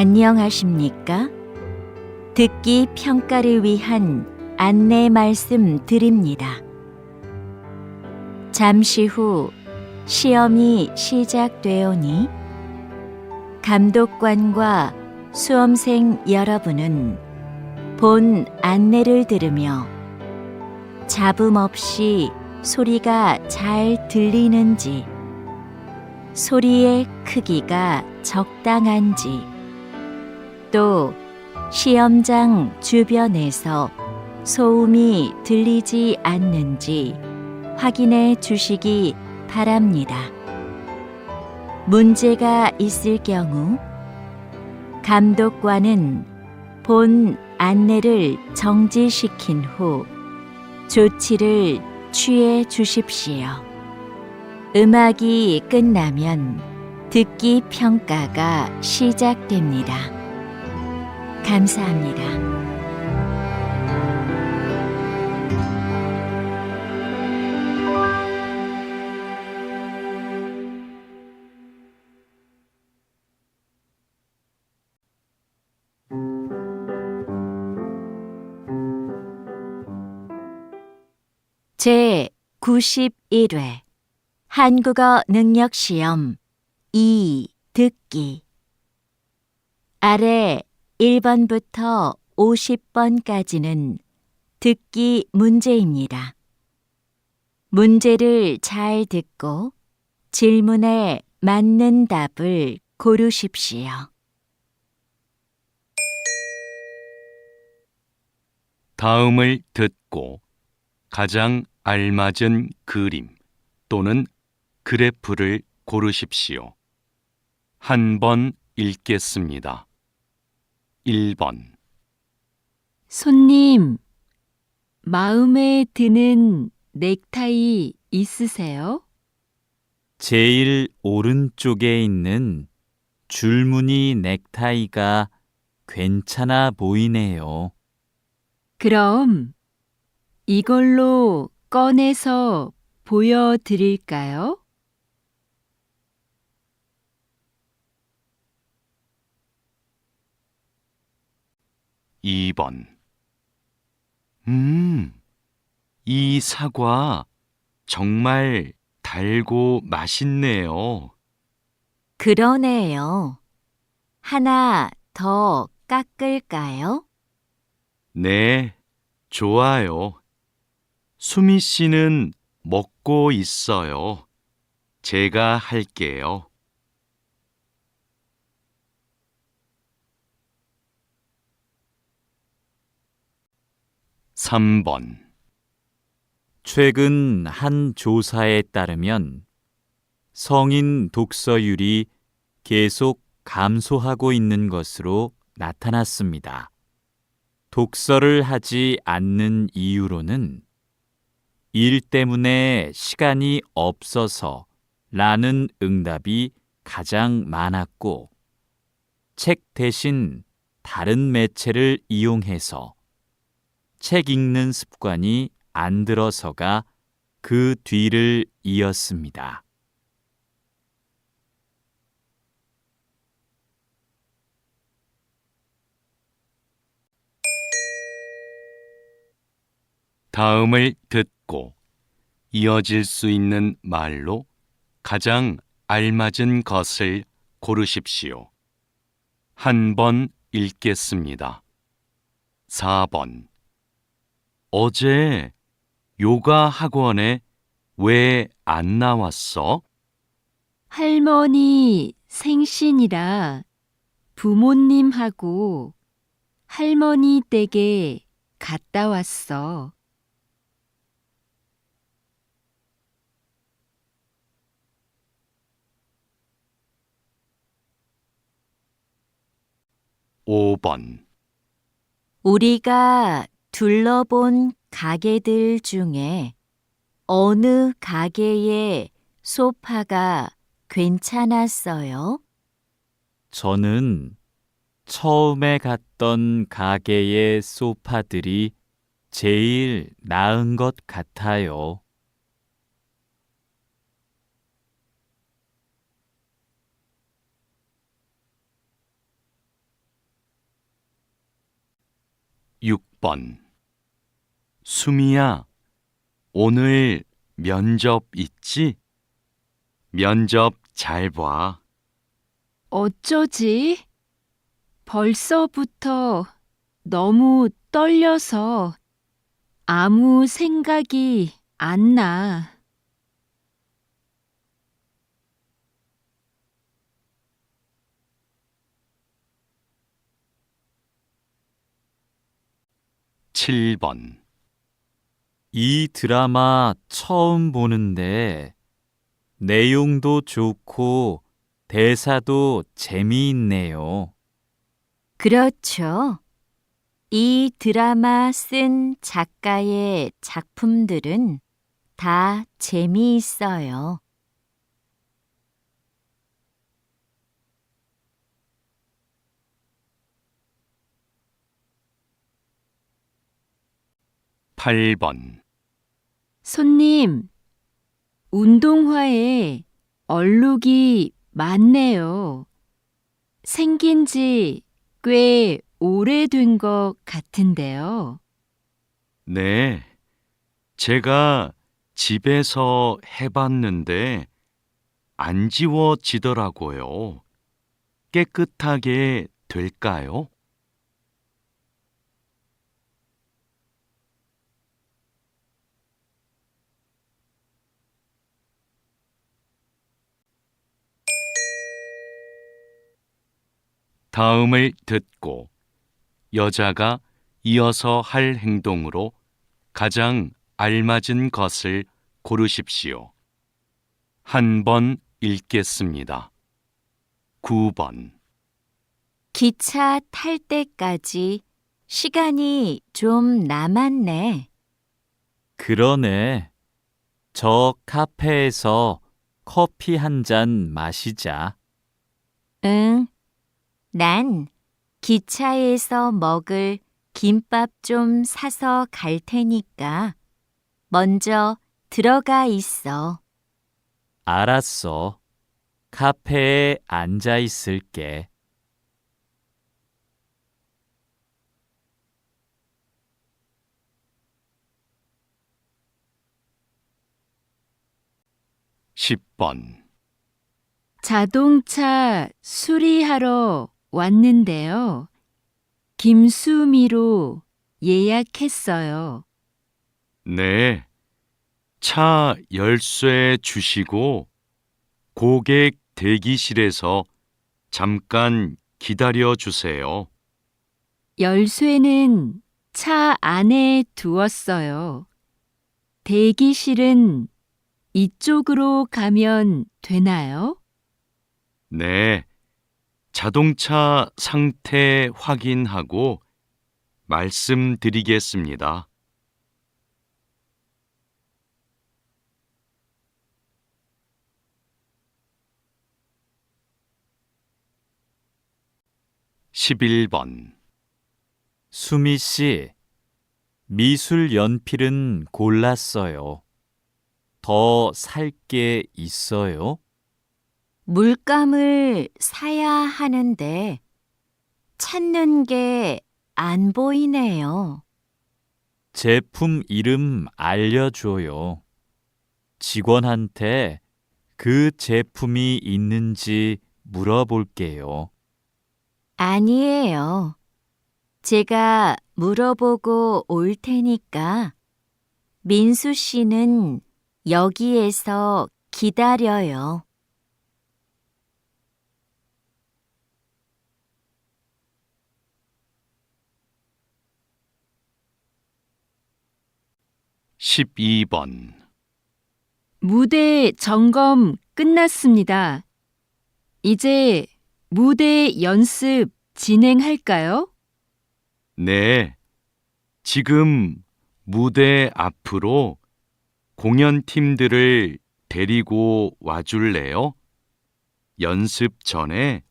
안녕하십니까? 듣기 평가를 위한 안내 말씀 드립니다. 잠시 후 시험이 시작되오니 감독관과 수험생 여러분은 본 안내를 들으며 잡음 없이 소리가 잘 들리는지, 소리의 크기가 적당한지, 또 시험장 주변에서 소음이 들리지 않는지 확인해 주시기 바랍니다. 문제가 있을 경우 감독관은 본 안내를 정지시킨 후 조치를 취해 주십시오. 음악이 끝나면 듣기 평가가 시작됩니다. 감사합니다. 제 91회 한국어 능력시험 2 듣기. 아래 1번부터 50번까지는 듣기 문제입니다. 문제를 잘 듣고 질문에 맞는 답을 고르십시오. 다음을 듣고 가장 알맞은 그림 또는 그래프를 고르십시오. 한 번 읽겠습니다. 1번. 손님, 마음에 드는 넥타이 있으세요? 제일 오른쪽에 있는 줄무늬 넥타이가 괜찮아 보이네요. 그럼 이걸로 꺼내서 보여드릴까요? 2번. 이 사과 정말 달고 맛있네요. 그러네요. 하나 더 깎을까요? 네, 좋아요. 수미 씨는 먹고 있어요. 제가 할게요. 3번. 최근 한 조사에 따르면 성인 독서율이 계속 감소하고 있는 것으로 나타났습니다. 독서를 하지 않는 이유로는 일 때문에 시간이 없어서 라는 응답이 가장 많았고, 책 대신 다른 매체를 이용해서 책 읽는 습관이 안 들어서가 그 뒤를 이었습니다. 다음을 듣고 이어질 수 있는 말로 가장 알맞은 것을 고르십시오. 한 번 읽겠습니다. 4번. 어제 요가 학원에 왜 안 나왔어? 할머니 생신이라 부모님하고 할머니 댁에 갔다 왔어. 5번. 우리가 둘러본 가게들 중에 어느 가게의 소파가 괜찮았어요? 저는 처음에 갔던 가게의 소파들이 제일 나은 것 같아요. 6번. 수미야, 오늘 면접 있지? 면접 잘 봐. 어쩌지? 벌써부터 너무 떨려서 아무 생각이 안 나. 7번. 이 드라마 처음 보는데 내용도 좋고 대사도 재미있네요. 그렇죠. 이 드라마 쓴 작가의 작품들은 다 재미있어요. 8번. 손님, 운동화에 얼룩이 많네요. 생긴 지 꽤 오래된 것 같은데요. 네, 제가 집에서 해봤는데 안 지워지더라고요. 깨끗하게 될까요? '다음을 듣고 여자가 이어서 할 행동으로 가장 알맞은 것을 고르십시오. 한 번 읽겠습니다. 9번. 기차 탈 때까지 시간이 좀 남았네. 그러네. 저 카페에서 커피 한 잔 마시자. 응, 난 기차에서 먹을 김밥 좀 사서 갈 테니까 먼저 들어가 있어. 알았어. 카페에 앉아 있을게. 10번. 자동차 수리하러 왔는데요. 김수미로 예약했어요. 네, 차 열쇠 주시고 고객 대기실에서 잠깐 기다려 주세요. 열쇠는 차 안에 두었어요. 대기실은 이쪽으로 가면 되나요? 네, 자동차 상태 확인하고 말씀드리겠습니다. 11번. 수미 씨, 미술 연필은 골랐어요. 더 살 게 있어요? 물감을 사야 하는데 찾는 게 안 보이네요. 제품 이름 알려줘요. 직원한테 그 제품이 있는지 물어볼게요. 아니에요. 제가 물어보고 올 테니까 민수 씨는 여기에서 기다려요. 12번. 무대 점검 끝났습니다. 이제 무대 연습 진행할까요? 네, 지금 무대 앞으로 공연팀들을 데리고 와줄래요? 연습 전에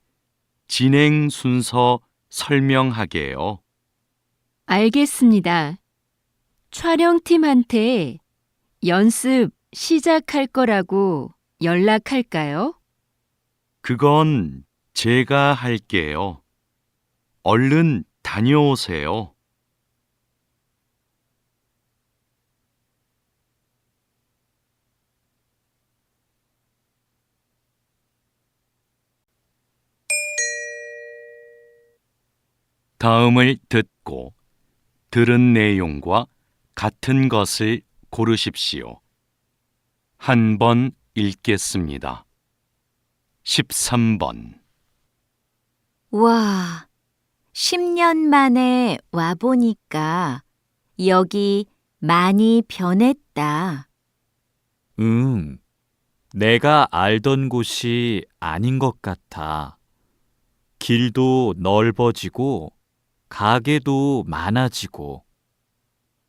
진행 순서 설명하게요. 알겠습니다. 촬영팀한테 연습 시작할 거라고 연락할까요? 그건 제가 할게요. 얼른 다녀오세요. 다음을 듣고 들은 내용과 같은 것을 고르십시오. 한 번 읽겠습니다. 13번. 와, 10년 만에 와보니까 여기 많이 변했다. 응, 내가 알던 곳이 아닌 것 같아. 길도 넓어지고, 가게도 많아지고.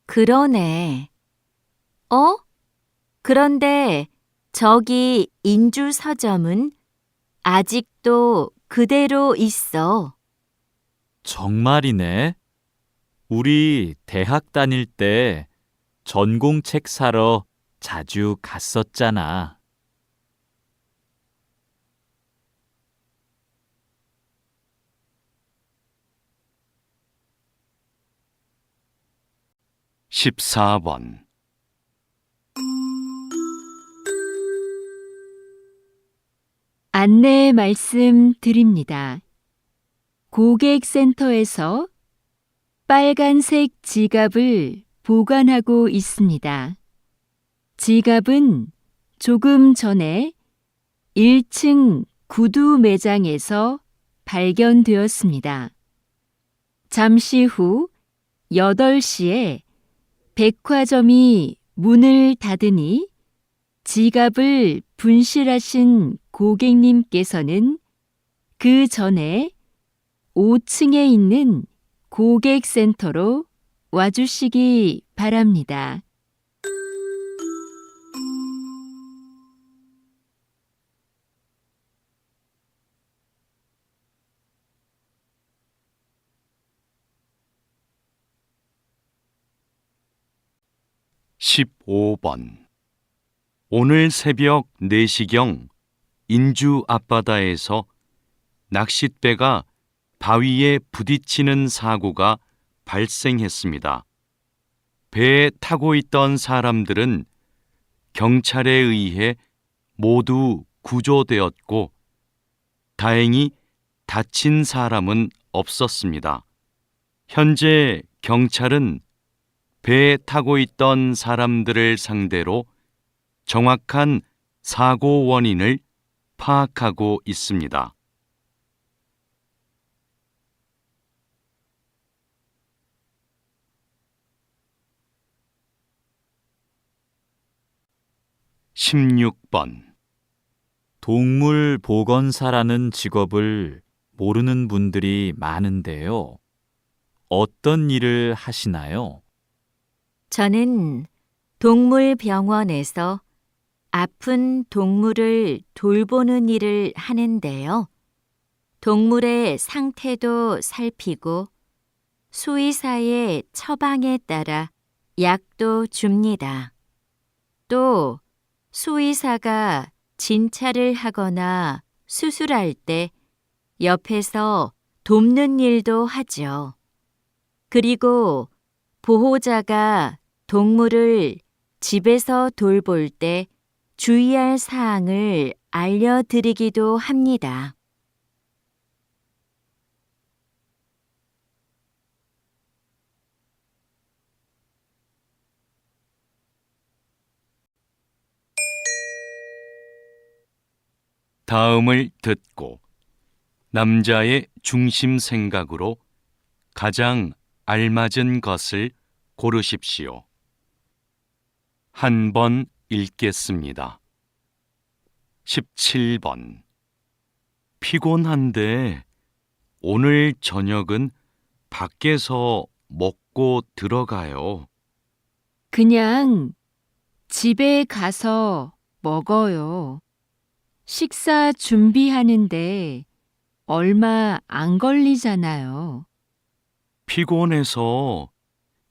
그러네. 어? 그런데 저기 인주 서점은 아직도 그대로 있어. 정말이네. 우리 대학 다닐 때 전공책 사러 자주 갔었잖아. 14번. 안내 말씀 드립니다. 고객센터에서 빨간색 지갑을 보관하고 있습니다. 지갑은 조금 전에 1층 구두 매장에서 발견되었습니다. 잠시 후 8시에 백화점이 문을 닫으니 지갑을 분실하신 고객님께서는 그 전에 5층에 있는 고객센터로 와주시기 바랍니다. 십오 번. 오늘 새벽 4시경 인주 앞바다에서 낚싯배가 바위에 부딪히는 사고가 발생했습니다. 배에 타고 있던 사람들은 경찰에 의해 모두 구조되었고 다행히 다친 사람은 없었습니다. 현재 경찰은 배에 타고 있던 사람들을 상대로 정확한 사고 원인을 파악하고 있습니다. 십육 번. 동물 보건사라는 직업을 모르는 분들이 많은데요. 어떤 일을 하시나요? 저는 동물병원에서 아픈 동물을 돌보는 일을 하는데요. 동물의 상태도 살피고 수의사의 처방에 따라 약도 줍니다. 또 수의사가 진찰을 하거나 수술할 때 옆에서 돕는 일도 하죠. 그리고 보호자가 동물을 집에서 돌볼 때 주의할 사항을 알려드리기도 합니다. 다음을 듣고 남자의 중심 생각으로 가장 알맞은 것을 고르십시오. 한 번 읽겠습니다. 17번. 피곤한데 오늘 저녁은 밖에서 먹고 들어가요. 그냥 집에 가서 먹어요. 식사 준비하는데 얼마 안 걸리잖아요. 피곤해서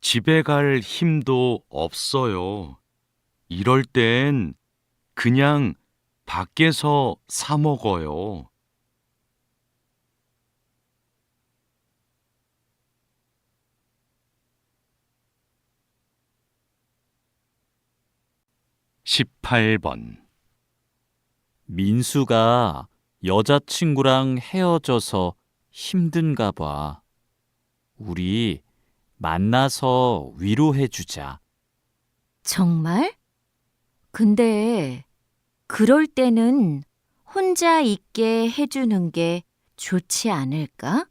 집에 갈 힘도 없어요. 이럴 땐 그냥 밖에서 사 먹어요. 18번. 민수가 여자친구랑 헤어져서 힘든가 봐. 우리 만나서 위로해 주자. 정말? 근데 그럴 때는 혼자 있게 해주는 게 좋지 않을까?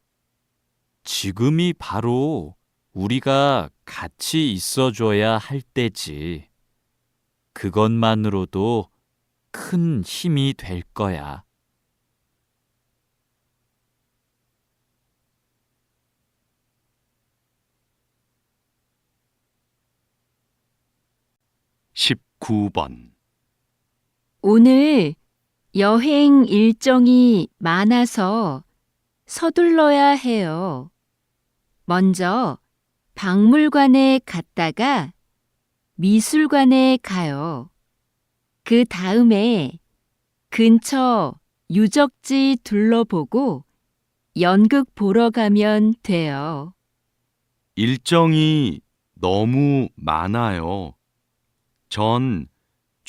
지금이 바로 우리가 같이 있어줘야 할 때지. 그것만으로도 큰 힘이 될 거야. 십구 번 오늘 여행 일정이 많아서 서둘러야 해요. 먼저 박물관에 갔다가 미술관에 가요. 그 다음에 근처 유적지 둘러보고 연극 보러 가면 돼요. 일정이 너무 많아요. 전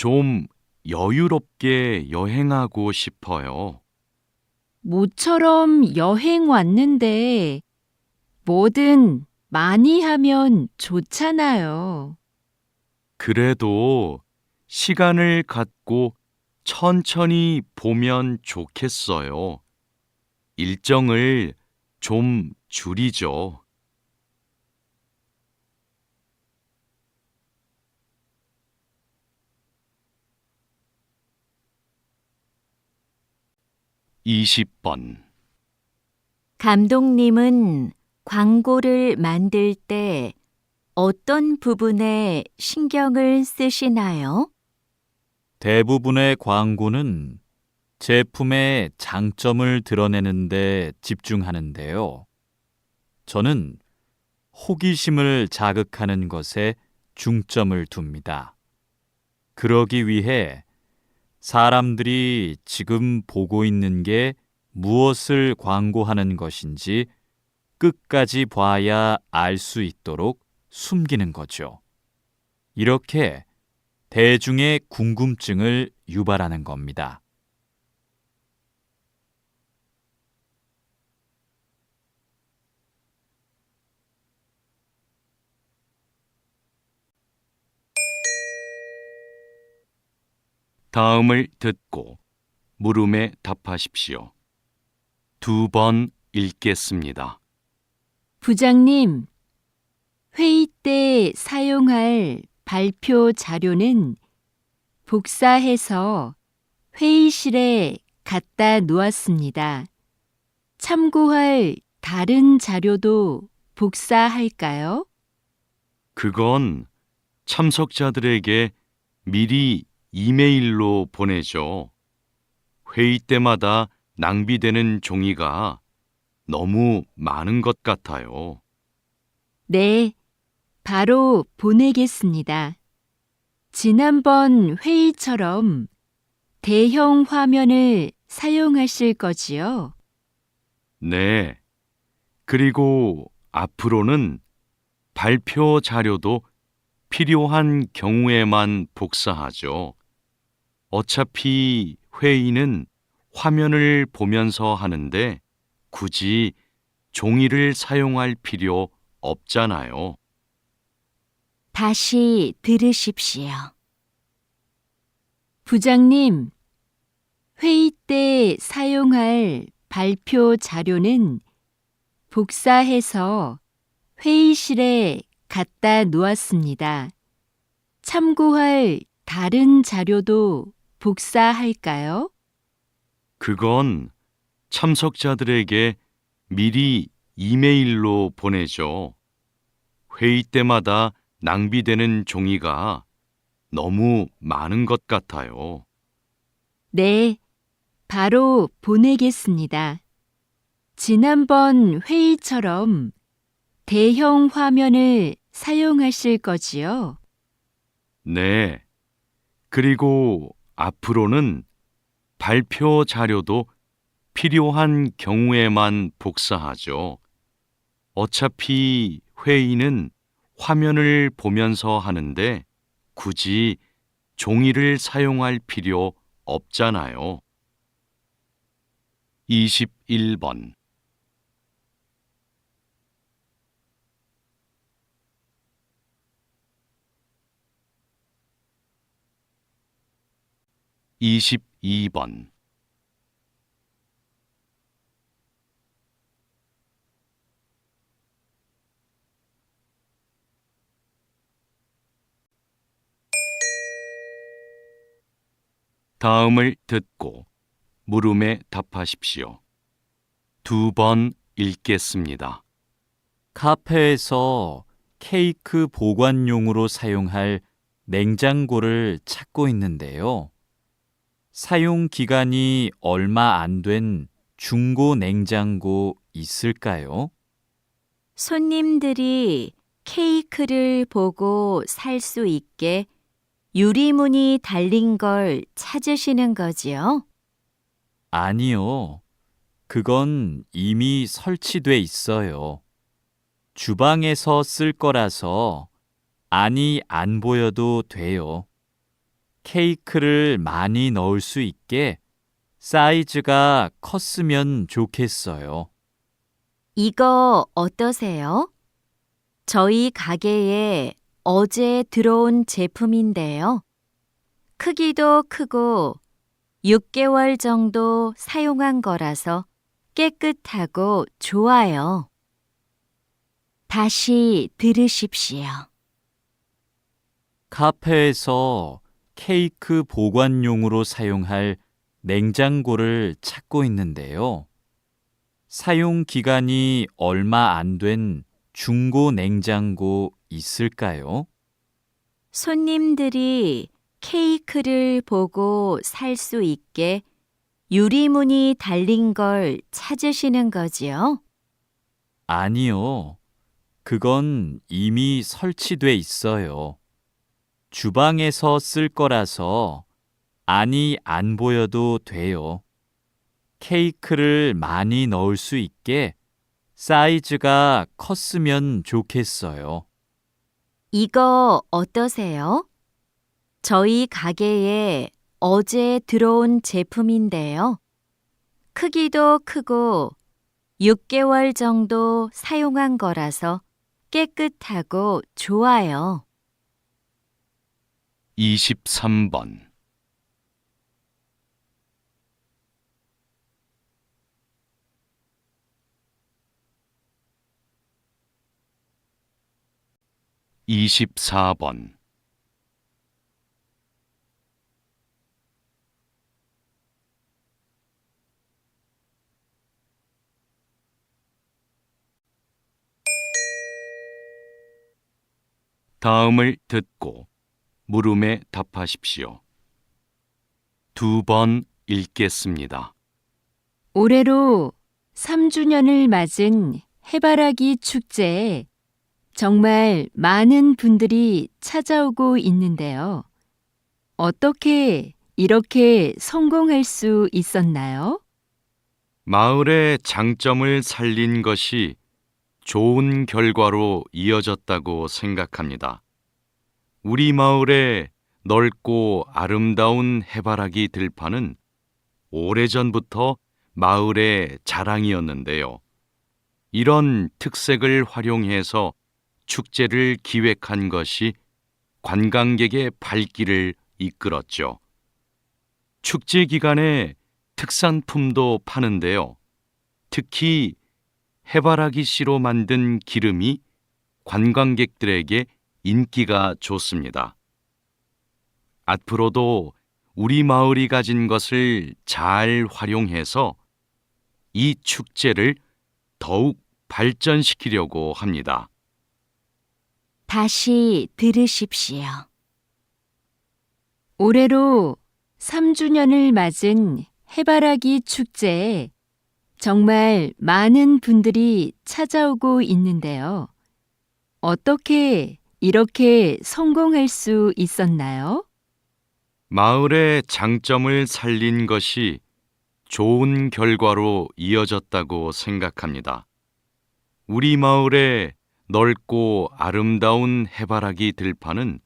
좀 여유롭게 여행하고 싶어요. 모처럼 여행 왔는데 뭐든 많이 하면 좋잖아요. 그래도 시간을 갖고 천천히 보면 좋겠어요. 일정을 좀 줄이죠. 이십 번 감독님은 광고를 만들 때 어떤 부분에 신경을 쓰시나요? 대부분의 광고는 제품의 장점을 드러내는 데 집중하는데요. 저는 호기심을 자극하는 것에 중점을 둡니다. 그러기 위해 사람들이 지금 보고 있는 게 무엇을 광고하는 것인지 끝까지 봐야 알 수 있도록 숨기는 거죠. 이렇게 대중의 궁금증을 유발하는 겁니다. 다음을 듣고 물음에 답하십시오. 2번 읽겠습니다. 부장님, 회의 때 사용할 발표 자료는 복사해서 회의실에 갖다 놓았습니다. 참고할 다른 자료도 복사할까요? 그건 참석자들에게 미리 이메일로 보내죠. 회의 때마다 낭비되는 종이가 너무 많은 것 같아요. 네, 바로 보내겠습니다. 지난번 회의처럼 대형 화면을 사용하실 거지요? 네. 그리고 앞으로는 발표 자료도 필요한 경우에만 복사하죠. 어차피 회의는 화면을 보면서 하는데 굳이 종이를 사용할 필요 없잖아요. 다시 들으십시오. 부장님, 회의 때 사용할 발표 자료는 복사해서 회의실에 갖다 놓았습니다. 참고할 다른 자료도 복사할까요? 그건 참석자들에게 미리 이메일로 보내죠. 회의 때마다 낭비되는 종이가 너무 많은 것 같아요. 네, 바로 보내겠습니다. 지난번 회의처럼 대형 화면을 사용하실 거지요? 네. 그리고 앞으로는 발표 자료도 필요한 경우에만 복사하죠. 어차피 회의는 화면을 보면서 하는데 굳이 종이를 사용할 필요 없잖아요. 21번 22번. 다음을 듣고 물음에 답하십시오. 2번 읽겠습니다. 카페에서 케이크 보관용으로 사용할 냉장고를 찾고 있는데요. 사용 기간이 얼마 안 된 중고 냉장고 있을까요? 손님들이 케이크를 보고 살 수 있게 유리문이 달린 걸 찾으시는 거지요? 아니요. 그건 이미 설치돼 있어요. 주방에서 쓸 거라서 안이 안 보여도 돼요. 케이크를 많이 넣을 수 있게 사이즈가 컸으면 좋겠어요. 이거 어떠세요? 저희 가게에 어제 들어온 제품인데요. 크기도 크고 6개월 정도 사용한 거라서 깨끗하고 좋아요. 다시 들으십시오. 카페에서 케이크 보관용으로 사용할 냉장고를 찾고 있는데요. 사용 기간이 얼마 안 된 중고 냉장고 있을까요? 손님들이 케이크를 보고 살 수 있게 유리문이 달린 걸 찾으시는 거지요? 아니요. 그건 이미 설치돼 있어요. 주방에서 쓸 거라서 안이 안 보여도 돼요. 케이크를 많이 넣을 수 있게 사이즈가 컸으면 좋겠어요. 이거 어떠세요? 저희 가게에 어제 들어온 제품인데요. 크기도 크고 6개월 정도 사용한 거라서 깨끗하고 좋아요. 23번. (24번) 다음을 듣고 물음에 답하십시오. 2번 읽겠습니다. 올해로 3주년을 맞은 해바라기 축제에 정말 많은 분들이 찾아오고 있는데요. 어떻게 이렇게 성공할 수 있었나요? 마을의 장점을 살린 것이 좋은 결과로 이어졌다고 생각합니다. 우리 마을의 넓고 아름다운 해바라기 들판은 오래전부터 마을의 자랑이었는데요. 이런 특색을 활용해서 축제를 기획한 것이 관광객의 발길을 이끌었죠. 축제 기간에 특산품도 파는데요. 특히 해바라기 씨로 만든 기름이 관광객들에게 인기가 좋습니다. 앞으로도 우리 마을이 가진 것을 잘 활용해서 이 축제를 더욱 발전시키려고 합니다. 다시 들으십시오. 올해로 3주년을 맞은 해바라기 축제에 정말 많은 분들이 찾아오고 있는데요. 어떻게 이렇게 성공할 수 있었나요? 마을의 장점을 살린 것이 좋은 결과로 이어졌다고 생각합니다. 우리 마을의 넓고 아름다운 해바라기 들판은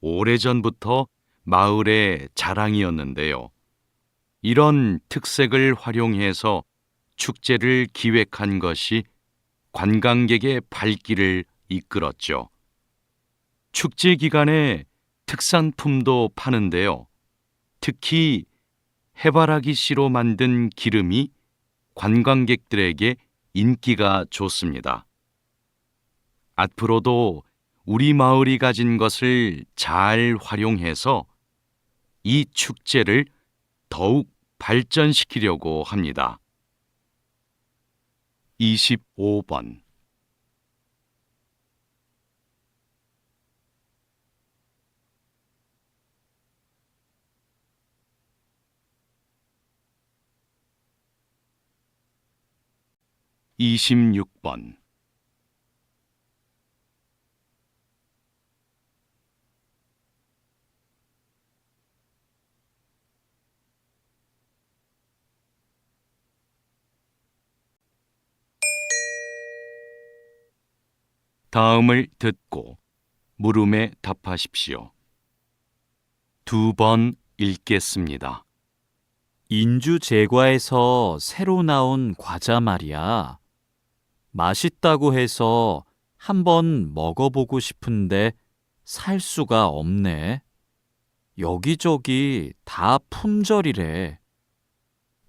오래전부터 마을의 자랑이었는데요. 이런 특색을 활용해서 축제를 기획한 것이 관광객의 발길을 이끌었죠. 축제 기간에 특산품도 파는데요. 특히 해바라기 씨로 만든 기름이 관광객들에게 인기가 좋습니다. 앞으로도 우리 마을이 가진 것을 잘 활용해서 이 축제를 더욱 발전시키려고 합니다. 25번. (26번) 다음을 듣고 물음에 답하십시오. 2번 읽겠습니다. 인주 제과에서 새로 나온 과자 말이야. 맛있다고 해서 한번 먹어보고 싶은데 살 수가 없네. 여기저기 다 품절이래.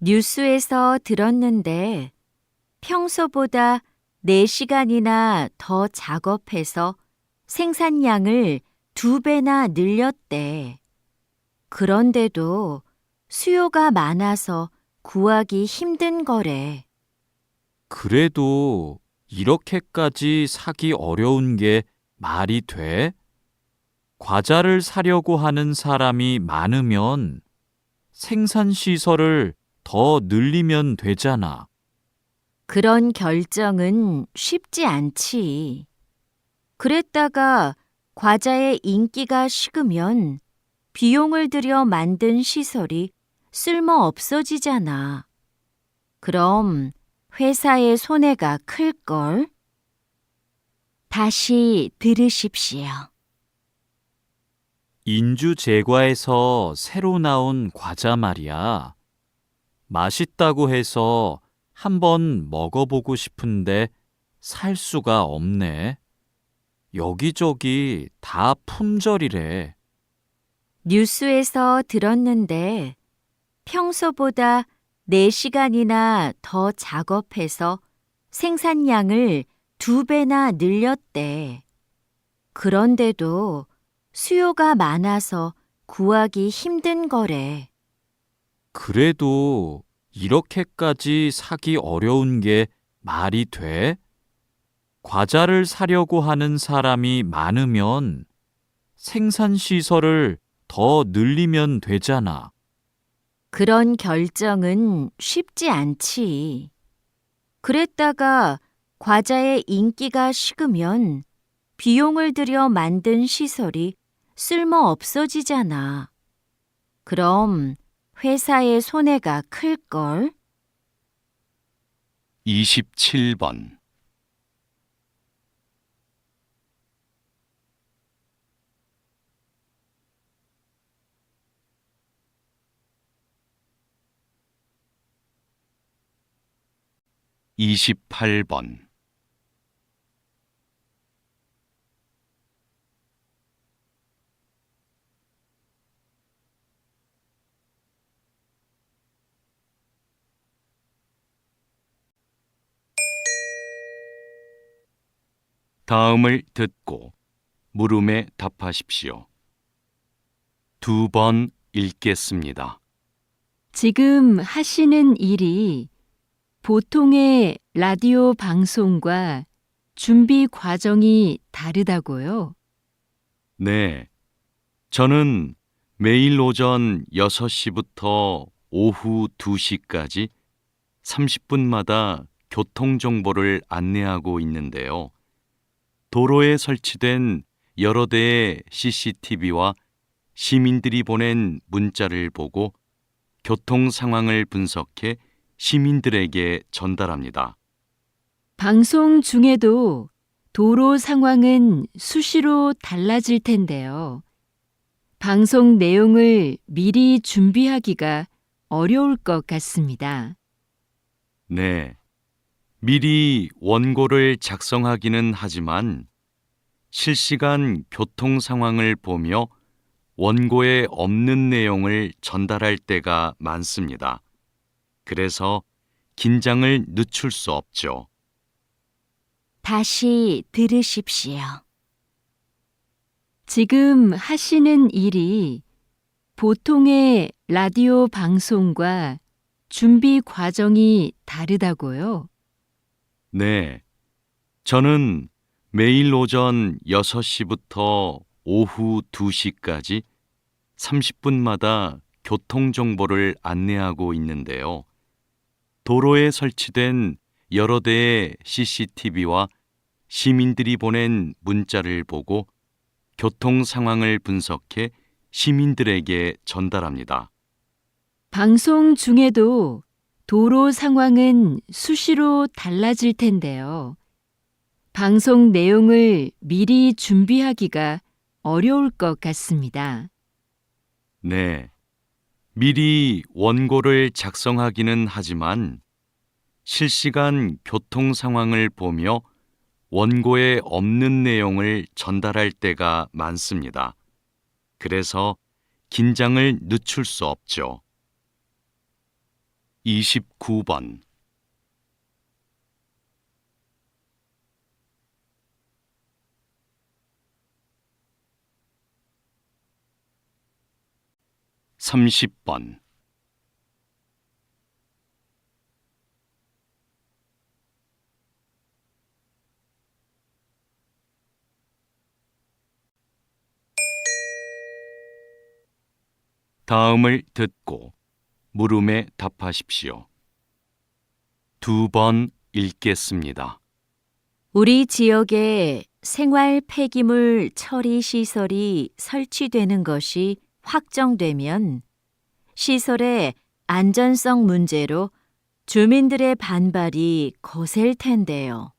뉴스에서 들었는데 평소보다 4시간이나 더 작업해서 생산량을 2배나 늘렸대. 그런데도 수요가 많아서 구하기 힘든 거래. 그래도 이렇게까지 사기 어려운 게 말이 돼? 과자를 사려고 하는 사람이 많으면 생산시설을 더 늘리면 되잖아. 그런 결정은 쉽지 않지. 그랬다가 과자의 인기가 식으면 비용을 들여 만든 시설이 쓸모 없어지잖아. 그럼 회사의 손해가 클걸? 다시 들으십시오. 인주 제과에서 새로 나온 과자 말이야. 맛있다고 해서 한번 먹어보고 싶은데 살 수가 없네. 여기저기 다 품절이래. 뉴스에서 들었는데 평소보다 4시간이나 더 작업해서 생산량을 2배나 늘렸대. 그런데도 수요가 많아서 구하기 힘든 거래. 그래도 이렇게까지 사기 어려운 게 말이 돼? 과자를 사려고 하는 사람이 많으면 생산시설을 더 늘리면 되잖아. 그런 결정은 쉽지 않지. 그랬다가 과자의 인기가 식으면 비용을 들여 만든 시설이 쓸모 없어지잖아. 그럼 회사의 손해가 클걸? 27번. (28번) 다음을 듣고 물음에 답하십시오. 2번 읽겠습니다. 지금 하시는 일이 보통의 라디오 방송과 준비 과정이 다르다고요? 네, 저는 매일 오전 6시부터 오후 2시까지 30분마다 교통정보를 안내하고 있는데요. 도로에 설치된 여러 대의 CCTV와 시민들이 보낸 문자를 보고 교통 상황을 분석해 시민들에게 전달합니다. 방송 중에도 도로 상황은 수시로 달라질 텐데요. 방송 내용을 미리 준비하기가 어려울 것 같습니다. 네, 미리 원고를 작성하기는 하지만 실시간 교통 상황을 보며 원고에 없는 내용을 전달할 때가 많습니다. 그래서 긴장을 늦출 수 없죠. 다시 들으십시오. 지금 하시는 일이 보통의 라디오 방송과 준비 과정이 다르다고요? 네. 저는 매일 오전 6시부터 오후 2시까지 30분마다 교통정보를 안내하고 있는데요. 도로에 설치된 여러 대의 CCTV와 시민들이 보낸 문자를 보고 교통 상황을 분석해 시민들에게 전달합니다. 방송 중에도 도로 상황은 수시로 달라질 텐데요. 방송 내용을 미리 준비하기가 어려울 것 같습니다. 네. 미리 원고를 작성하기는 하지만 실시간 교통 상황을 보며 원고에 없는 내용을 전달할 때가 많습니다. 그래서 긴장을 늦출 수 없죠. 29번. (30번) 다음을 듣고 물음에 답하십시오. 2번 읽겠습니다. 우리 지역에 생활 폐기물 처리 시설이 설치되는 것이 확정되면 시설의 안전성 문제로 주민들의 반발이 거셀 텐데요.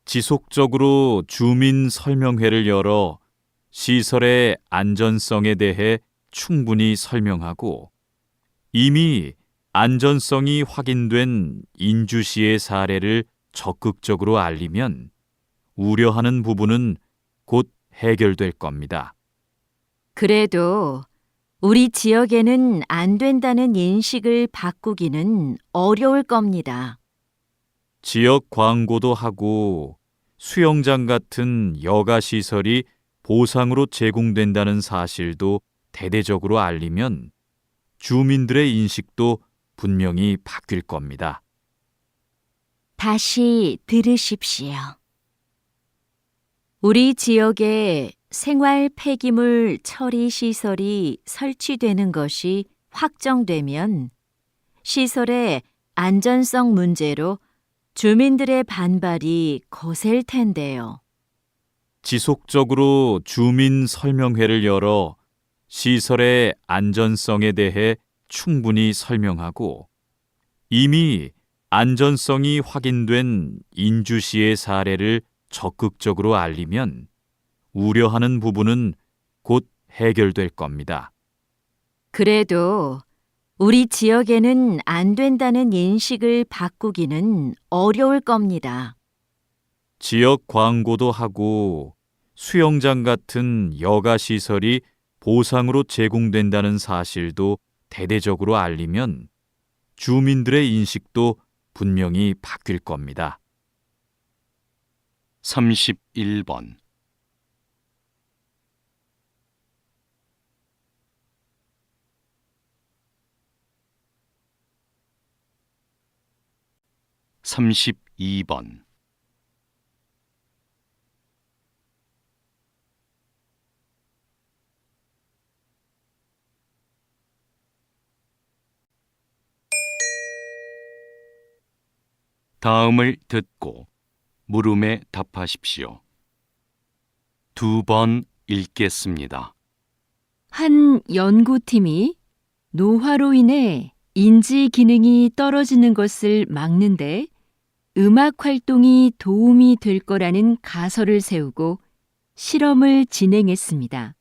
지속적으로 주민 설명회를 열어 시설의 안전성에 대해 충분히 설명하고 이미 안전성이 확인된 인주시의 사례를 적극적으로 알리면 우려하는 부분은 곧 해결될 겁니다. 그래도 우리 지역에는 안 된다는 인식을 바꾸기는 어려울 겁니다. 지역 광고도 하고 수영장 같은 여가 시설이 보상으로 제공된다는 사실도 대대적으로 알리면 주민들의 인식도 분명히 바뀔 겁니다. 다시 들으십시오. 우리 지역에 생활 폐기물 처리 시설이 설치되는 것이 확정되면 시설의 안전성 문제로 주민들의 반발이 거셀 텐데요. 지속적으로 주민 설명회를 열어 시설의 안전성에 대해 충분히 설명하고 이미 안전성이 확인된 인주시의 사례를 적극적으로 알리면 우려하는 부분은 곧 해결될 겁니다. 그래도 우리 지역에는 안 된다는 인식을 바꾸기는 어려울 겁니다. 지역 광고도 하고 수영장 같은 여가 시설이 보상으로 제공된다는 사실도 대대적으로 알리면 주민들의 인식도 분명히 바뀔 겁니다. 31번. (32번) 다음을 듣고 물음에 답하십시오. 2번 읽겠습니다. 한 연구팀이 노화로 인해 인지 기능이 떨어지는 것을 막는데 음악 활동이 도움이 될 거라는 가설을 세우고 실험을 진행했습니다.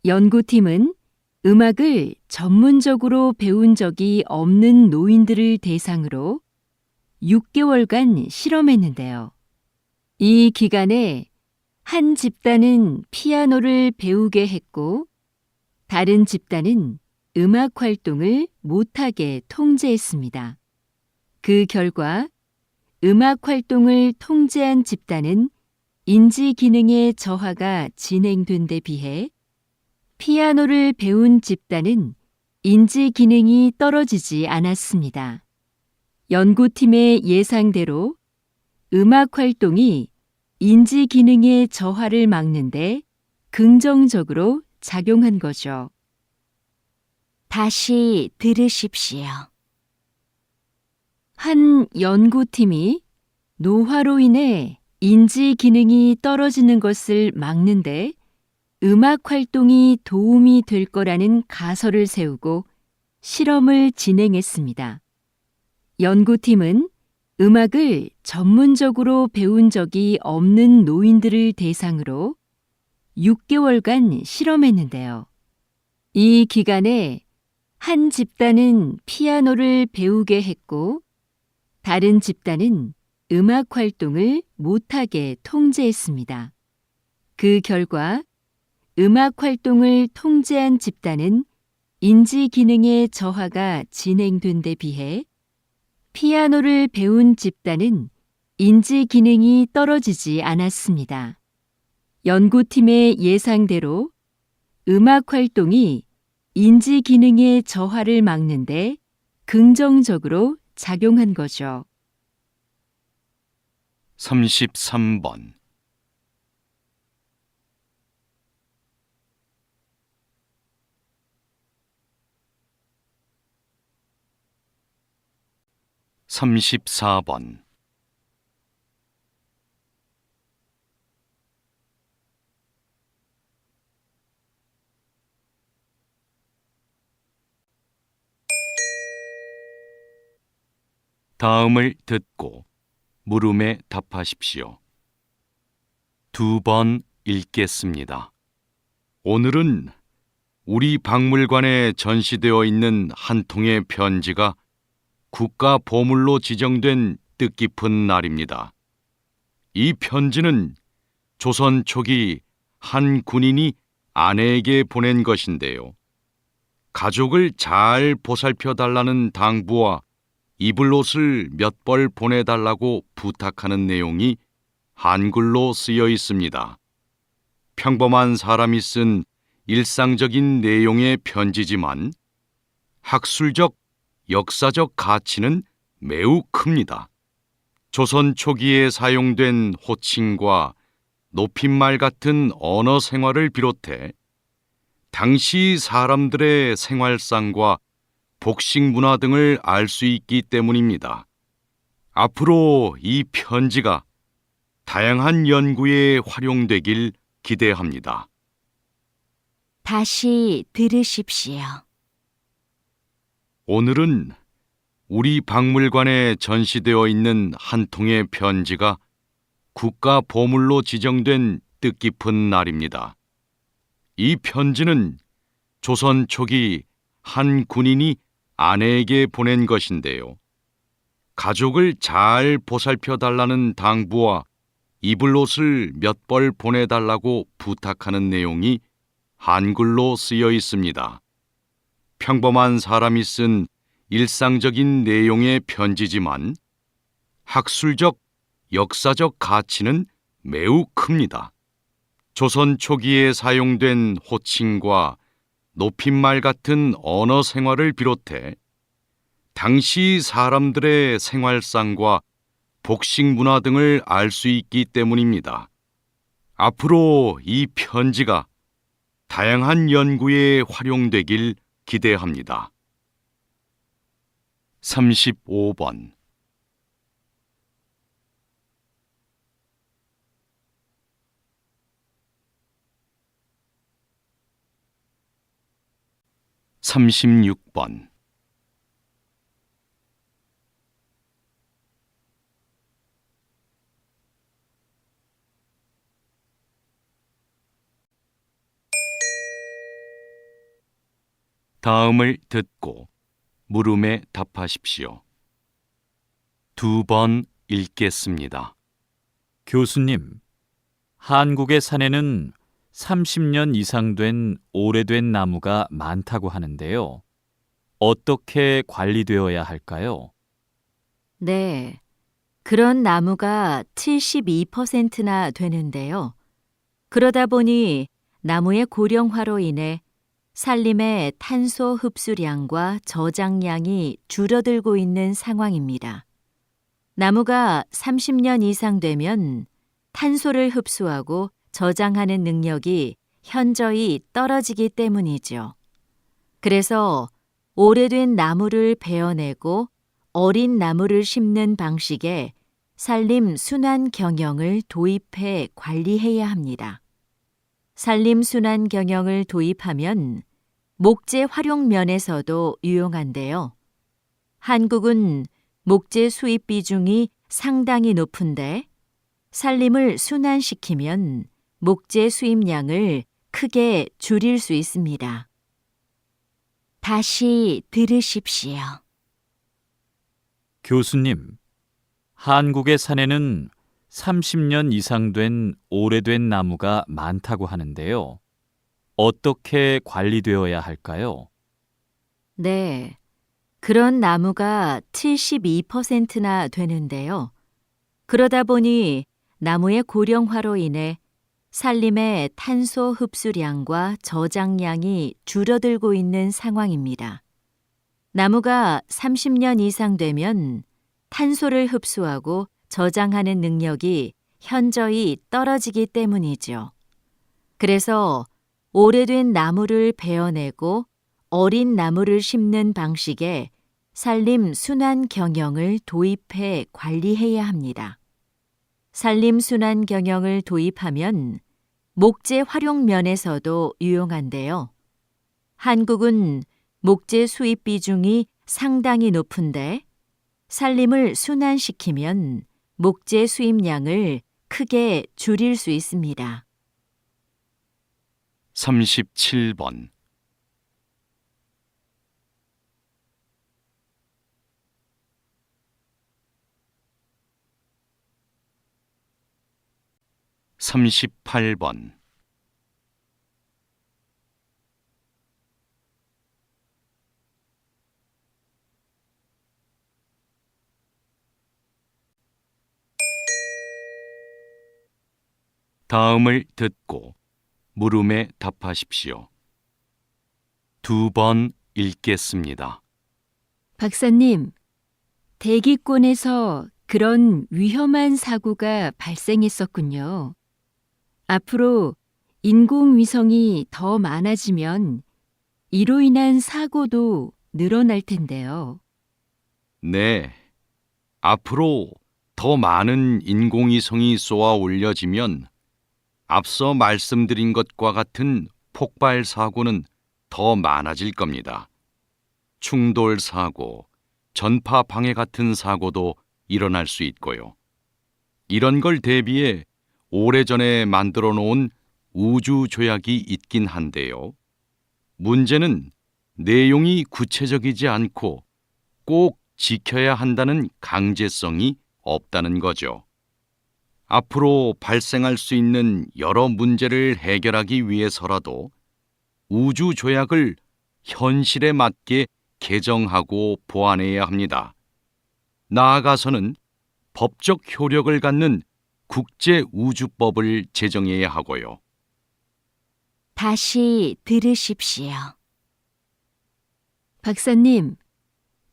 연구팀은 음악을 전문적으로 배운 적이 없는 노인들을 대상으로 6개월간 실험했는데요. 이 기간에 한 집단은 피아노를 배우게 했고 다른 집단은 음악 활동을 못하게 통제했습니다. 그 결과 음악 활동을 통제한 집단은 인지 기능의 저하가 진행된 데 비해 피아노를 배운 집단은 인지 기능이 떨어지지 않았습니다. 연구팀의 예상대로 음악 활동이 인지 기능의 저하를 막는데 긍정적으로 작용한 거죠. 다시 들으십시오. 한 연구팀이 노화로 인해 인지 기능이 떨어지는 것을 막는데 음악 활동이 도움이 될 거라는 가설을 세우고 실험을 진행했습니다. 연구팀은 음악을 전문적으로 배운 적이 없는 노인들을 대상으로 6개월간 실험했는데요. 이 기간에 한 집단은 피아노를 배우게 했고 다른 집단은 음악 활동을 못하게 통제했습니다. 그 결과 음악 활동을 통제한 집단은 인지 기능의 저하가 진행된 데 비해 피아노를 배운 집단은 인지 기능이 떨어지지 않았습니다. 연구팀의 예상대로 음악 활동이 인지 기능의 저하를 막는데 긍정적으로 작용한 거죠. 33번. 삼십사 번. 다음을 듣고 물음에 답하십시오. 2번 읽겠습니다. 오늘은 우리 박물관에 전시되어 있는 한 통의 편지가 국가 보물로 지정된 뜻깊은 날입니다. 이 편지는 조선 초기 한 군인이 아내에게 보낸 것인데요. 가족을 잘 보살펴 달라는 당부와 입을 옷을 몇 벌 보내달라고 부탁하는 내용이 한글로 쓰여 있습니다. 평범한 사람이 쓴 일상적인 내용의 편지지만 학술적, 역사적 가치는 매우 큽니다. 조선 초기에 사용된 호칭과 높임말 같은 언어 생활을 비롯해 당시 사람들의 생활상과 복식 문화 등을 알 수 있기 때문입니다. 앞으로 이 편지가 다양한 연구에 활용되길 기대합니다. 다시 들으십시오. 오늘은 우리 박물관에 전시되어 있는 한 통의 편지가 국가 보물로 지정된 뜻깊은 날입니다. 이 편지는 조선 초기 한 군인이 아내에게 보낸 것인데요. 가족을 잘 보살펴 달라는 당부와 입을 옷을 몇 벌 보내달라고 부탁하는 내용이 한글로 쓰여 있습니다. 평범한 사람이 쓴 일상적인 내용의 편지지만 학술적, 역사적 가치는 매우 큽니다. 조선 초기에 사용된 호칭과 높임말 같은 언어 생활을 비롯해 당시 사람들의 생활상과 복식 문화 등을 알 수 있기 때문입니다. 앞으로 이 편지가 다양한 연구에 활용되길 기대합니다. 35번. 삼십육 번. 다음을 듣고 물음에 답하십시오. 2번 읽겠습니다. 교수님, 한국의 산에는 30년 이상 된 오래된 나무가 많다고 하는데요. 어떻게 관리되어야 할까요? 네. 그런 나무가 72%나 되는데요. 그러다 보니 나무의 고령화로 인해 산림의 탄소 흡수량과 저장량이 줄어들고 있는 상황입니다. 나무가 30년 이상 되면 탄소를 흡수하고 저장하는 능력이 현저히 떨어지기 때문이죠. 그래서 오래된 나무를 베어내고 어린 나무를 심는 방식의 산림 순환 경영을 도입해 관리해야 합니다. 산림 순환 경영을 도입하면 목재 활용 면에서도 유용한데요. 한국은 목재 수입 비중이 상당히 높은데 산림을 순환시키면 목재 수입량을 크게 줄일 수 있습니다. 다시 들으십시오. 교수님, 한국의 산에는 30년 이상 된 오래된 나무가 많다고 하는데요. 어떻게 관리되어야 할까요? 네. 그런 나무가 72%나 되는데요. 그러다 보니 나무의 고령화로 인해 산림의 탄소 흡수량과 저장량이 줄어들고 있는 상황입니다. 나무가 30년 이상 되면 탄소를 흡수하고 저장하는 능력이 현저히 떨어지기 때문이죠. 그래서 오래된 나무를 베어내고 어린 나무를 심는 방식의 산림 순환 경영을 도입해 관리해야 합니다. 산림 순환 경영을 도입하면 목재 활용 면에서도 유용한데요. 한국은 목재 수입 비중이 상당히 높은데 산림을 순환시키면 목재 수입량을 크게 줄일 수 있습니다. 37번. 삼십팔 번. 다음을 듣고 물음에 답하십시오. 2번 읽겠습니다. 박사님, 대기권에서 그런 위험한 사고가 발생했었군요. 앞으로 인공위성이 더 많아지면 이로 인한 사고도 늘어날 텐데요. 네. 앞으로 더 많은 인공위성이 쏘아 올려지면 앞서 말씀드린 것과 같은 폭발 사고는 더 많아질 겁니다. 충돌 사고, 전파 방해 같은 사고도 일어날 수 있고요. 이런 걸 대비해 오래전에 만들어 놓은 우주 조약이 있긴 한데요. 문제는 내용이 구체적이지 않고 꼭 지켜야 한다는 강제성이 없다는 거죠. 앞으로 발생할 수 있는 여러 문제를 해결하기 위해서라도 우주 조약을 현실에 맞게 개정하고 보완해야 합니다. 나아가서는 법적 효력을 갖는 국제우주법을 제정해야 하고요. 다시 들으십시오. 박사님,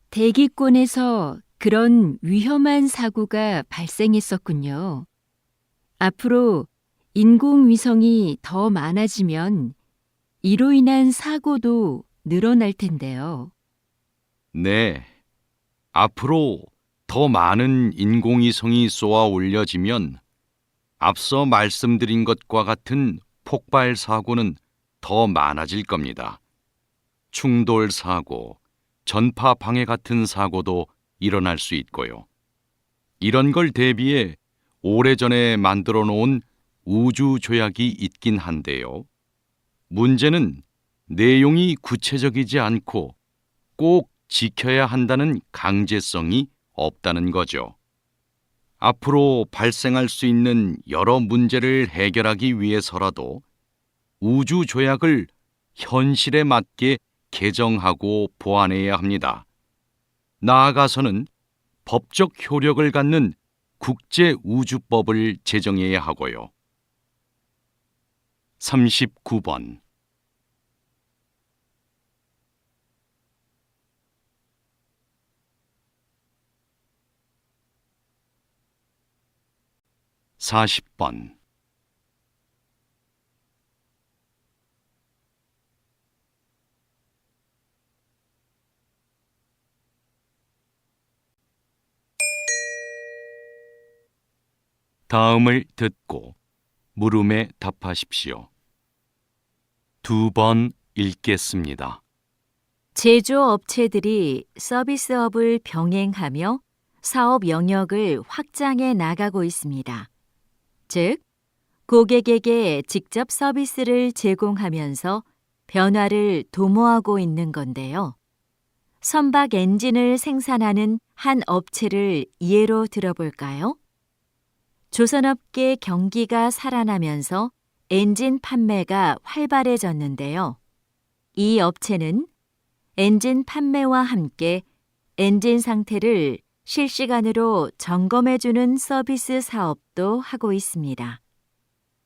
대기권에서 그런 위험한 사고가 발생했었군요. 앞으로 인공위성이 더 많아지면 이로 인한 사고도 늘어날 텐데요. 네. 앞으로 더 많은 인공위성이 쏘아 올려지면 앞서 말씀드린 것과 같은 폭발 사고는 더 많아질 겁니다. 충돌 사고, 전파 방해 같은 사고도 일어날 수 있고요. 이런 걸 대비해 오래전에 만들어 놓은 우주 조약이 있긴 한데요. 문제는 내용이 구체적이지 않고 꼭 지켜야 한다는 강제성이 없다는 거죠. 앞으로 발생할 수 있는 여러 문제를 해결하기 위해서라도 우주 조약을 현실에 맞게 개정하고 보완해야 합니다. 나아가서는 법적 효력을 갖는 국제우주법을 제정해야 하고요. 39번. (40번) '다음을 듣고 물음에 답하십시오. 2번 읽겠습니다. 제조업체들이 서비스업을 병행하며 사업 영역을 확장해 나가고 있습니다. 즉, 고객에게 직접 서비스를 제공하면서 변화를 도모하고 있는 건데요. 선박 엔진을 생산하는 한 업체를 예로 들어볼까요? 조선업계 경기가 살아나면서 엔진 판매가 활발해졌는데요. 이 업체는 엔진 판매와 함께 엔진 상태를 실시간으로 점검해주는 서비스 사업도 하고 있습니다.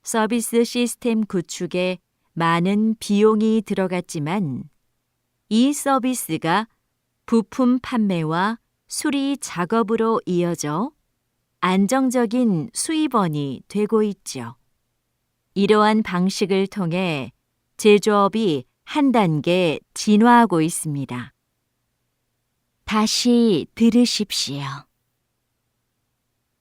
서비스 시스템 구축에 많은 비용이 들어갔지만 이 서비스가 부품 판매와 수리 작업으로 이어져 안정적인 수입원이 되고 있죠. 이러한 방식을 통해 제조업이 한 단계 진화하고 있습니다. 다시 들으십시오.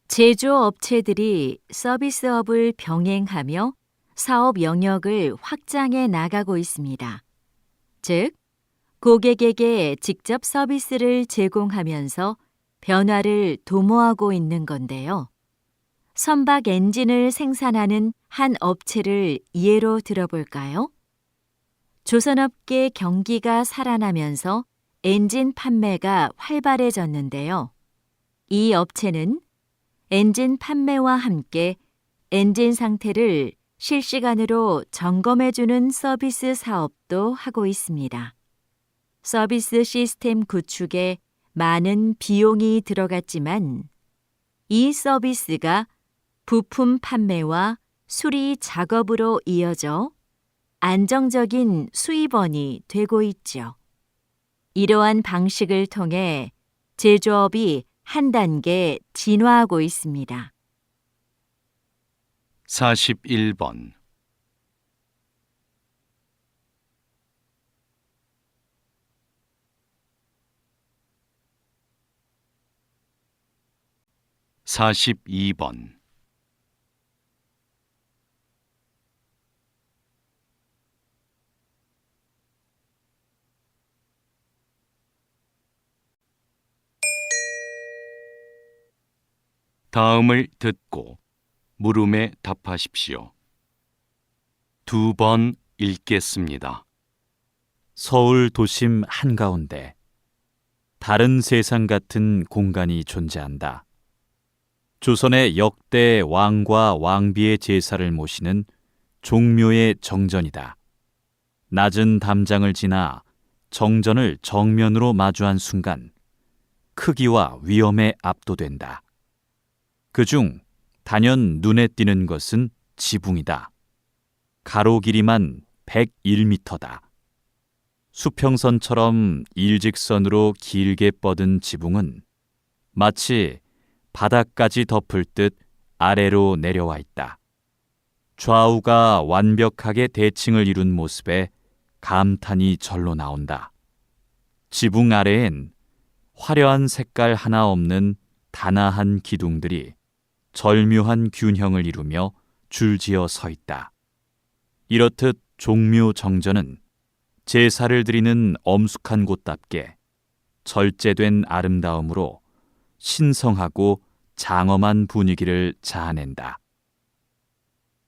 제조업체들이 서비스업을 병행하며 사업 영역을 확장해 나가고 있습니다. 즉, 고객에게 직접 서비스를 제공하면서 변화를 도모하고 있는 건데요. 선박 엔진을 생산하는 한 업체를 예로 들어볼까요? 조선업계 경기가 살아나면서 엔진 판매가 활발해졌는데요. 이 업체는 엔진 판매와 함께 엔진 상태를 실시간으로 점검해주는 서비스 사업도 하고 있습니다. 서비스 시스템 구축에 많은 비용이 들어갔지만 이 서비스가 부품 판매와 수리 작업으로 이어져 안정적인 수입원이 되고 있죠. 이러한 방식을 통해 제조업이 한 단계 진화하고 있습니다. 41번. 42번. '다음을 듣고 물음에 답하십시오. 2번 읽겠습니다. 서울 도심 한가운데 다른 세상 같은 공간이 존재한다. 조선의 역대 왕과 왕비의 제사를 모시는 종묘의 정전이다. 낮은 담장을 지나 정전을 정면으로 마주한 순간 크기와 위엄에 압도된다. 그중 단연 눈에 띄는 것은 지붕이다. 가로 길이만 101m다. 수평선처럼 일직선으로 길게 뻗은 지붕은 마치 바닥까지 덮을 듯 아래로 내려와 있다. 좌우가 완벽하게 대칭을 이룬 모습에 감탄이 절로 나온다. 지붕 아래엔 화려한 색깔 하나 없는 단아한 기둥들이 절묘한 균형을 이루며 줄지어 서 있다. 이렇듯 종묘 정전은 제사를 드리는 엄숙한 곳답게 절제된 아름다움으로 신성하고 장엄한 분위기를 자아낸다.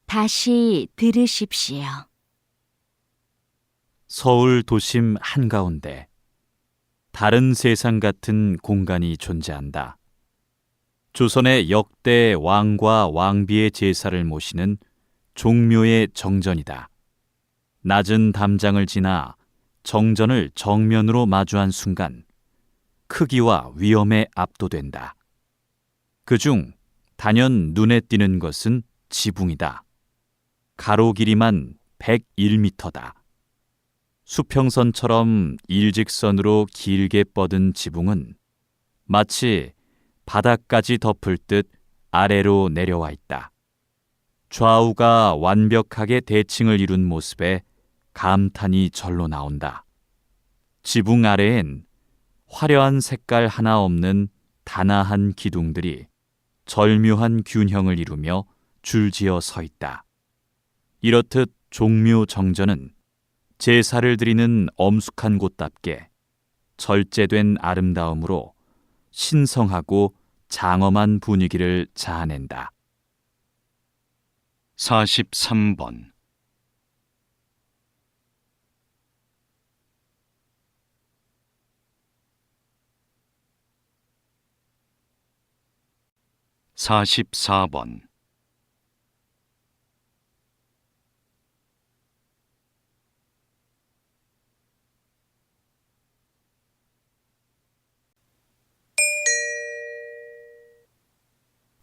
다시 들으십시오. 서울 도심 한가운데 다른 세상 같은 공간이 존재한다. 조선의 역대 왕과 왕비의 제사를 모시는 종묘의 정전이다. 낮은 담장을 지나 정전을 정면으로 마주한 순간 크기와 위험에 압도된다. 그중 단연 눈에 띄는 것은 지붕이다. 가로 길이만 101m다. 수평선처럼 일직선으로 길게 뻗은 지붕은 마치 바닥까지 덮을 듯 아래로 내려와 있다. 좌우가 완벽하게 대칭을 이룬 모습에 감탄이 절로 나온다. 지붕 아래엔 화려한 색깔 하나 없는 단아한 기둥들이 절묘한 균형을 이루며 줄지어 서 있다. 이렇듯 종묘정전은 제사를 드리는 엄숙한 곳답게 절제된 아름다움으로 신성하고 장엄한 분위기를 자아낸다. 43번 44번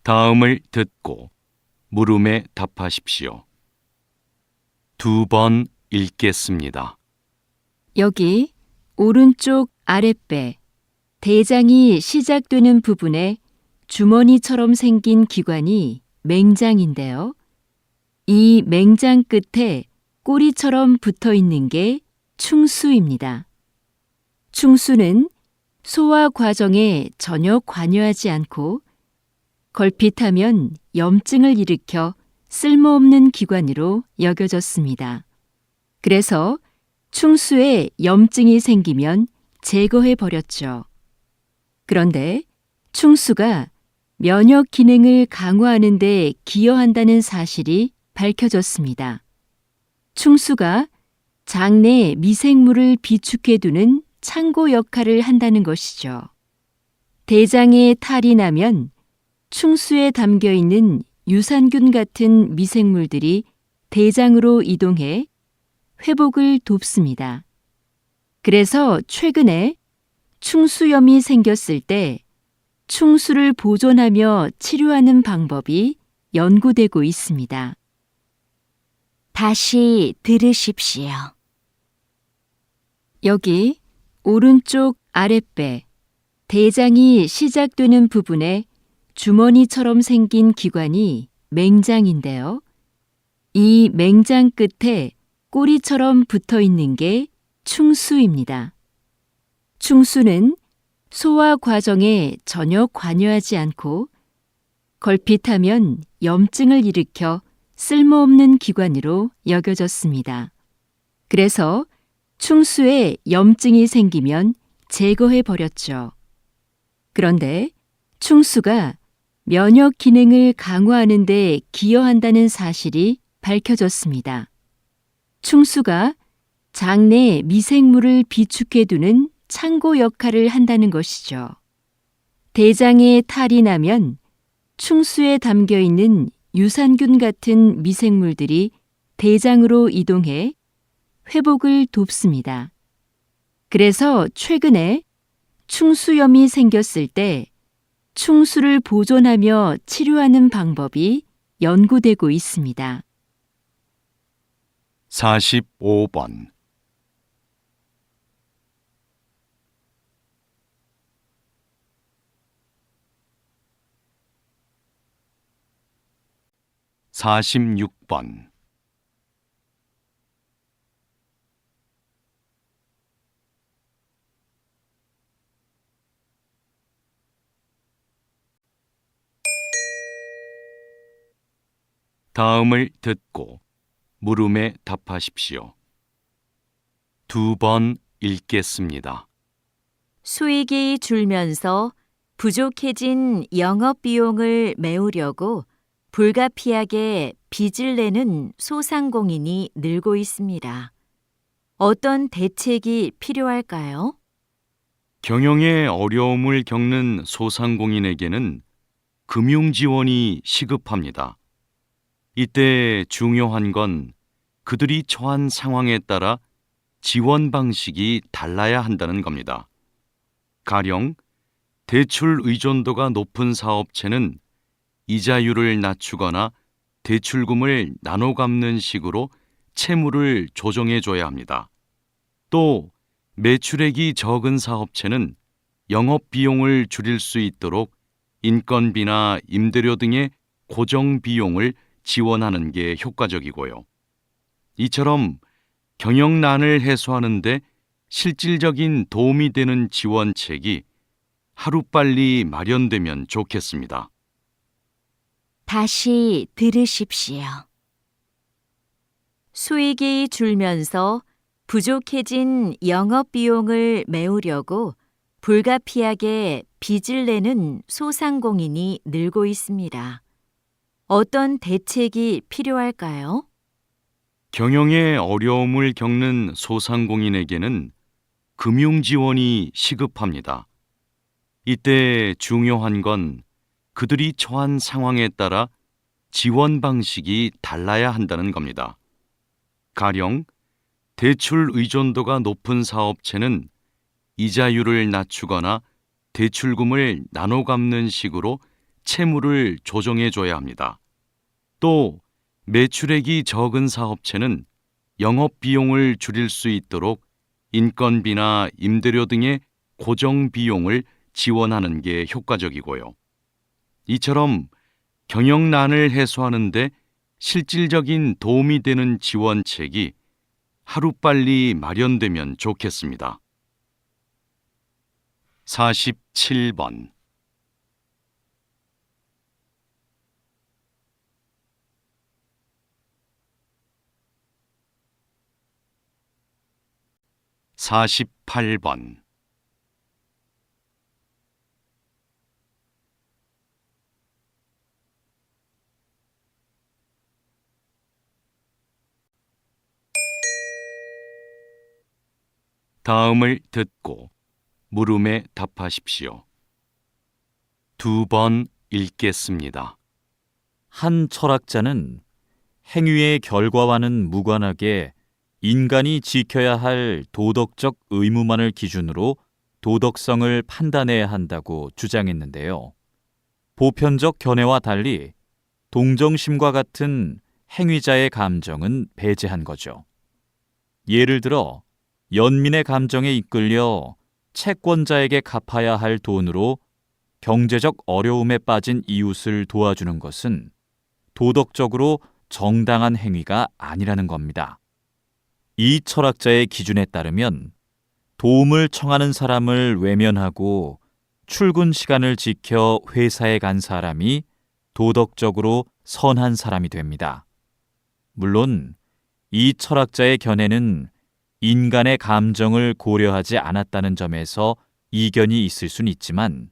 다음을 듣고 물음에 답하십시오. 2번 읽겠습니다. 여기 오른쪽 아랫배, 대장이 시작되는 부분에 주머니처럼 생긴 기관이 맹장인데요. 이 맹장 끝에 꼬리처럼 붙어 있는 게 충수입니다. 충수는 소화 과정에 전혀 관여하지 않고 걸핏하면 염증을 일으켜 쓸모없는 기관으로 여겨졌습니다. 그래서 충수에 염증이 생기면 제거해 버렸죠. 그런데 충수가 면역 기능을 강화하는 데 기여한다는 사실이 밝혀졌습니다. 충수가 장내 미생물을 비축해두는 창고 역할을 한다는 것이죠. 대장에 탈이 나면 충수에 담겨 있는 유산균 같은 미생물들이 대장으로 이동해 회복을 돕습니다. 그래서 최근에 충수염이 생겼을 때 충수를 보존하며 치료하는 방법이 연구되고 있습니다. 다시 들으십시오. 여기 오른쪽 아랫배, 대장이 시작되는 부분에 주머니처럼 생긴 기관이 맹장인데요. 이 맹장 끝에 꼬리처럼 붙어 있는 게 충수입니다. 충수는 소화 과정에 전혀 관여하지 않고 걸핏하면 염증을 일으켜 쓸모없는 기관으로 여겨졌습니다. 그래서 충수에 염증이 생기면 제거해 버렸죠. 그런데 충수가 면역 기능을 강화하는 데 기여한다는 사실이 밝혀졌습니다. 충수가 장내 미생물을 비축해두는 창고 역할을 한다는 것이죠. 대장에 탈이 나면 충수에 담겨 있는 유산균 같은 미생물들이 대장으로 이동해 회복을 돕습니다. 그래서 최근에 충수염이 생겼을 때 충수를 보존하며 치료하는 방법이 연구되고 있습니다. 45번 46번 다음을 듣고 물음에 답하십시오. 2번 읽겠습니다. 수익이 줄면서 부족해진 영업 비용을 메우려고 불가피하게 빚을 내는 소상공인이 늘고 있습니다. 어떤 대책이 필요할까요? 경영에 어려움을 겪는 소상공인에게는 금융 지원이 시급합니다. 이때 중요한 건 그들이 처한 상황에 따라 지원 방식이 달라야 한다는 겁니다. 가령 대출 의존도가 높은 사업체는 이자율을 낮추거나 대출금을 나눠 갚는 식으로 채무를 조정해 줘야 합니다. 또 매출액이 적은 사업체는 영업 비용을 줄일 수 있도록 인건비나 임대료 등의 고정 비용을 지원하는 게 효과적이고요. 이처럼 경영난을 해소하는 데 실질적인 도움이 되는 지원책이 하루빨리 마련되면 좋겠습니다. 다시 들으십시오. 수익이 줄면서 부족해진 영업 비용을 메우려고 불가피하게 빚을 내는 소상공인이 늘고 있습니다. 어떤 대책이 필요할까요? 경영에 어려움을 겪는 소상공인에게는 금융 지원이 시급합니다. 이때 중요한 건 그들이 처한 상황에 따라 지원 방식이 달라야 한다는 겁니다. 가령 대출 의존도가 높은 사업체는 이자율을 낮추거나 대출금을 나눠 갚는 식으로 채무를 조정해 줘야 합니다. 또 매출액이 적은 사업체는 영업 비용을 줄일 수 있도록 인건비나 임대료 등의 고정 비용을 지원하는 게 효과적이고요. 이처럼 경영난을 해소하는 데 실질적인 도움이 되는 지원책이 하루빨리 마련되면 좋겠습니다. 47번 48번 다음을 듣고 물음에 답하십시오. 2번 읽겠습니다. 한 철학자는 행위의 결과와는 무관하게 인간이 지켜야 할 도덕적 의무만을 기준으로 도덕성을 판단해야 한다고 주장했는데요. 보편적 견해와 달리 동정심과 같은 행위자의 감정은 배제한 거죠. 예를 들어 연민의 감정에 이끌려 채권자에게 갚아야 할 돈으로 경제적 어려움에 빠진 이웃을 도와주는 것은 도덕적으로 정당한 행위가 아니라는 겁니다. 이 철학자의 기준에 따르면 도움을 청하는 사람을 외면하고 출근 시간을 지켜 회사에 간 사람이 도덕적으로 선한 사람이 됩니다. 물론 이 철학자의 견해는 인간의 감정을 고려하지 않았다는 점에서 이견이 있을 순 있지만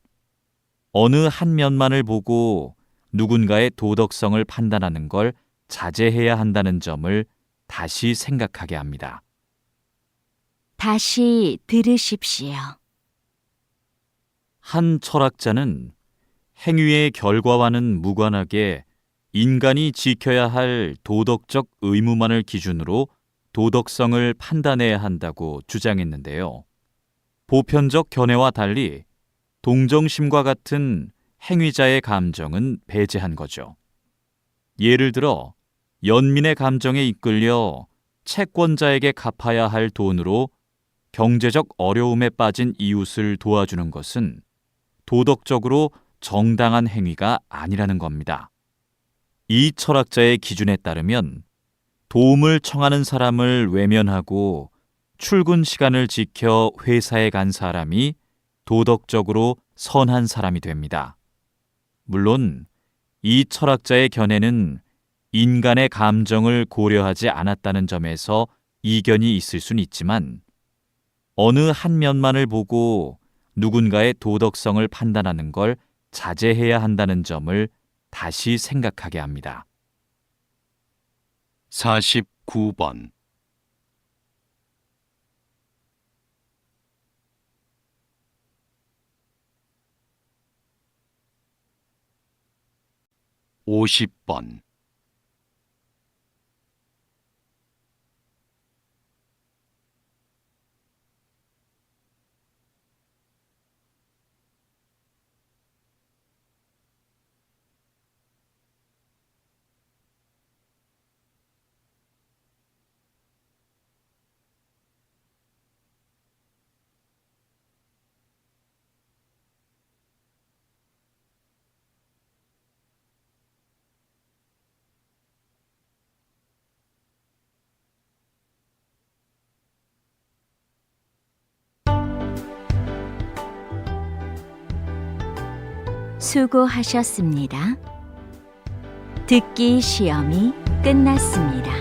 어느 한 면만을 보고 누군가의 도덕성을 판단하는 걸 자제해야 한다는 점을 다시 생각하게 합니다. 다시 들으십시오. 한 철학자는 행위의 결과와는 무관하게 인간이 지켜야 할 도덕적 의무만을 기준으로 도덕성을 판단해야 한다고 주장했는데요. 보편적 견해와 달리 동정심과 같은 행위자의 감정은 배제한 거죠. 예를 들어 연민의 감정에 이끌려 채권자에게 갚아야 할 돈으로 경제적 어려움에 빠진 이웃을 도와주는 것은 도덕적으로 정당한 행위가 아니라는 겁니다. 이 철학자의 기준에 따르면 도움을 청하는 사람을 외면하고 출근 시간을 지켜 회사에 간 사람이 도덕적으로 선한 사람이 됩니다. 물론 이 철학자의 견해는 인간의 감정을 고려하지 않았다는 점에서 이견이 있을 순 있지만 어느 한 면만을 보고 누군가의 도덕성을 판단하는 걸 자제해야 한다는 점을 다시 생각하게 합니다. 49번 50번 수고하셨습니다. 듣기 시험이 끝났습니다.